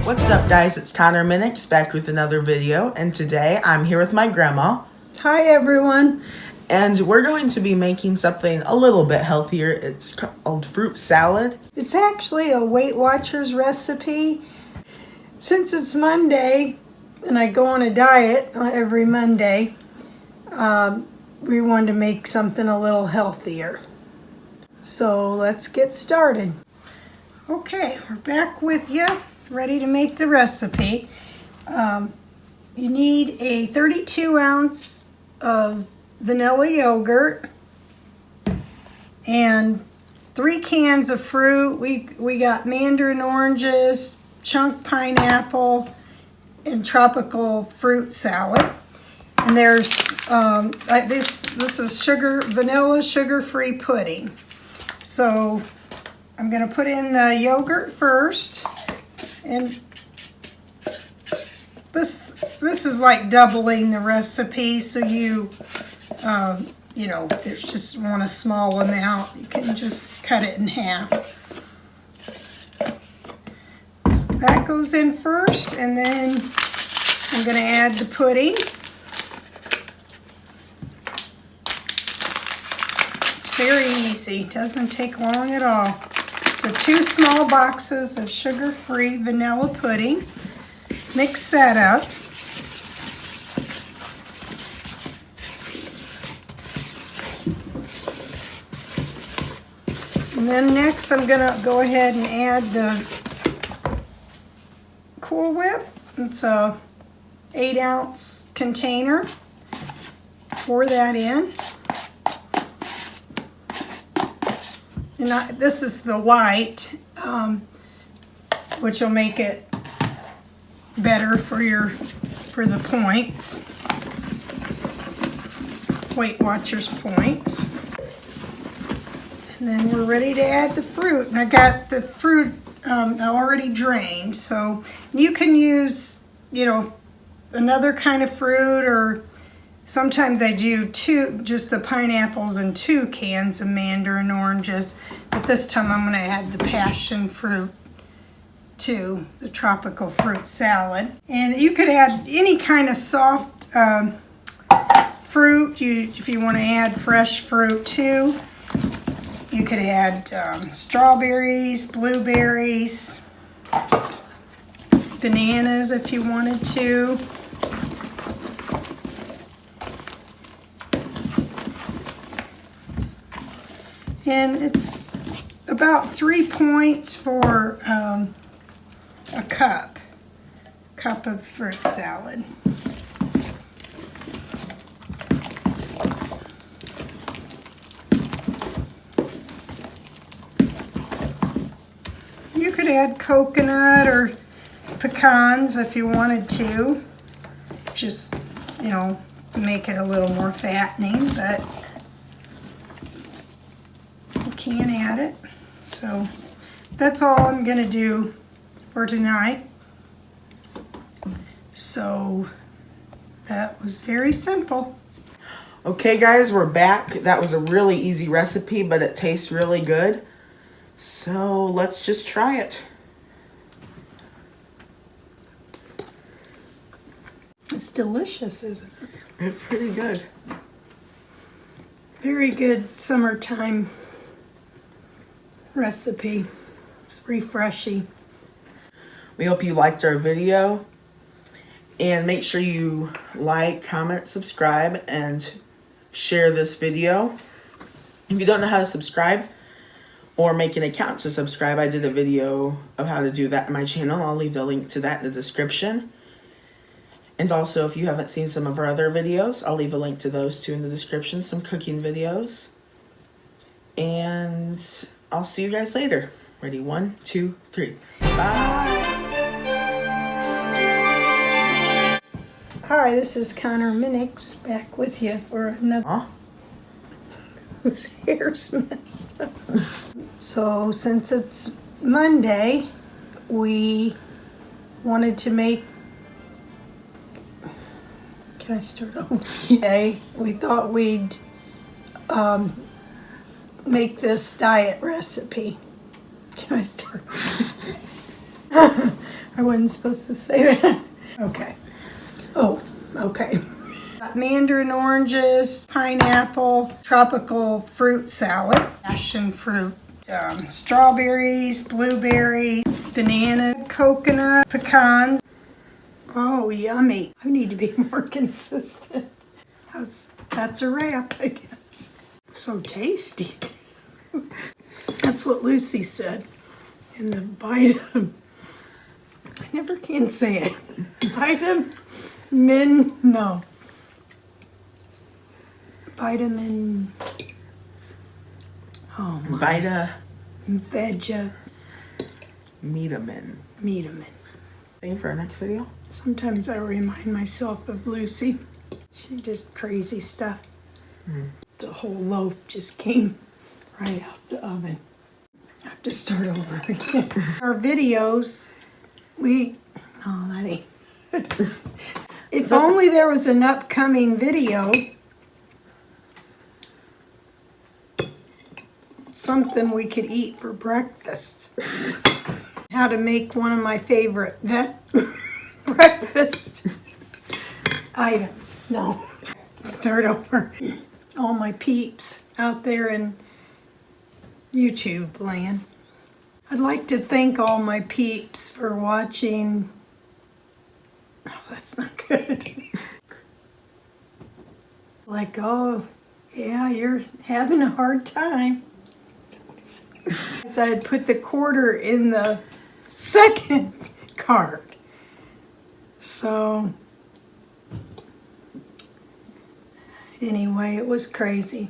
What's up guys, it's Connor Minix back with another video, and today I'm here with my grandma. Hi everyone. And we're going to be making something a little bit healthier. It's called fruit salad. It's actually a Weight Watchers recipe. Since it's Monday and I go on a diet every Monday, we wanted to make something a little healthier. So let's get started. Okay, we're back with you, ready to make the recipe. You need a 32 ounce of vanilla yogurt and 3 cans of fruit. We got Mandarin Oranges, chunk pineapple, and tropical fruit salad. And there's this is vanilla sugar-free pudding. So I'm going to put in the yogurt first, and this is like doubling the recipe, so you know, if you just want a small amount, you can just cut it in half. So that goes in first, and then I'm going to add the pudding. It's very easy, doesn't take long at all. So 2 small boxes of sugar-free vanilla pudding. Mix that up. And then next I'm going to go ahead and add the Cool Whip. It's a 8-ounce container. Pour that in. And this is the light, which will make it better for the points, Weight Watchers points. And then we're ready to add the fruit. And I got the fruit already drained, so you can use, you know, another kind of fruit, or sometimes I do just the pineapples and 2 cans of Mandarin Oranges. But this time I'm going to add the passion fruit to the tropical fruit salad. And you could add any kind of soft fruit. If you want to add fresh fruit too. You could add strawberries, blueberries, bananas if you wanted to. And it's about 3 points for a cup of fruit salad. You could add coconut or pecans if you wanted to. Just, you know, make it a little more fattening, but you can add it. So that's all I'm going to do for tonight. So that was very simple. Okay guys, we're back. That was a really easy recipe, but it tastes really good. So let's just try it. It's delicious, isn't it? It's pretty good. Very good summertime recipe. It's refreshing. We hope you liked our video. And make sure you like, comment, subscribe, and share this video. If you don't know how to subscribe or make an account to subscribe, I did a video of how to do that on my channel. I'll leave the link to that in the description. And also, if you haven't seen some of our other videos, I'll leave a link to those too in the description, some cooking videos. And I'll see you guys later. Ready? 1, 2, 3. Bye! Hi, this is Connor Minix back with you for another whose hair's messed up. So since it's Monday, we wanted to make, can I start over? Today, we thought we'd make this diet recipe. Can I start? I wasn't supposed to say that. Okay. Oh, okay. Mandarin oranges, pineapple, tropical fruit salad, passion fruit, strawberries, blueberry, banana, coconut, pecans. Oh, yummy. I need to be more consistent. That's a wrap, I guess. So tasty. That's what Lucy said. In the vitamin, I never can say it. Vitamin, no. Vitamin, oh my. Vitamin. Vitamin. Thank you for our next video. Sometimes I remind myself of Lucy. She just crazy stuff. The whole loaf just came right out the oven. I have to start over again. Our videos, that ain't good. If only there was an upcoming video. Something we could eat for breakfast. How to make one of my favorite breakfast items. No. Start over. All my peeps out there in YouTube land. I'd like to thank all my peeps for watching. Oh, that's not good. Like, oh, yeah, you're having a hard time. So I'd put the quarter in the second card. So, anyway, it was crazy.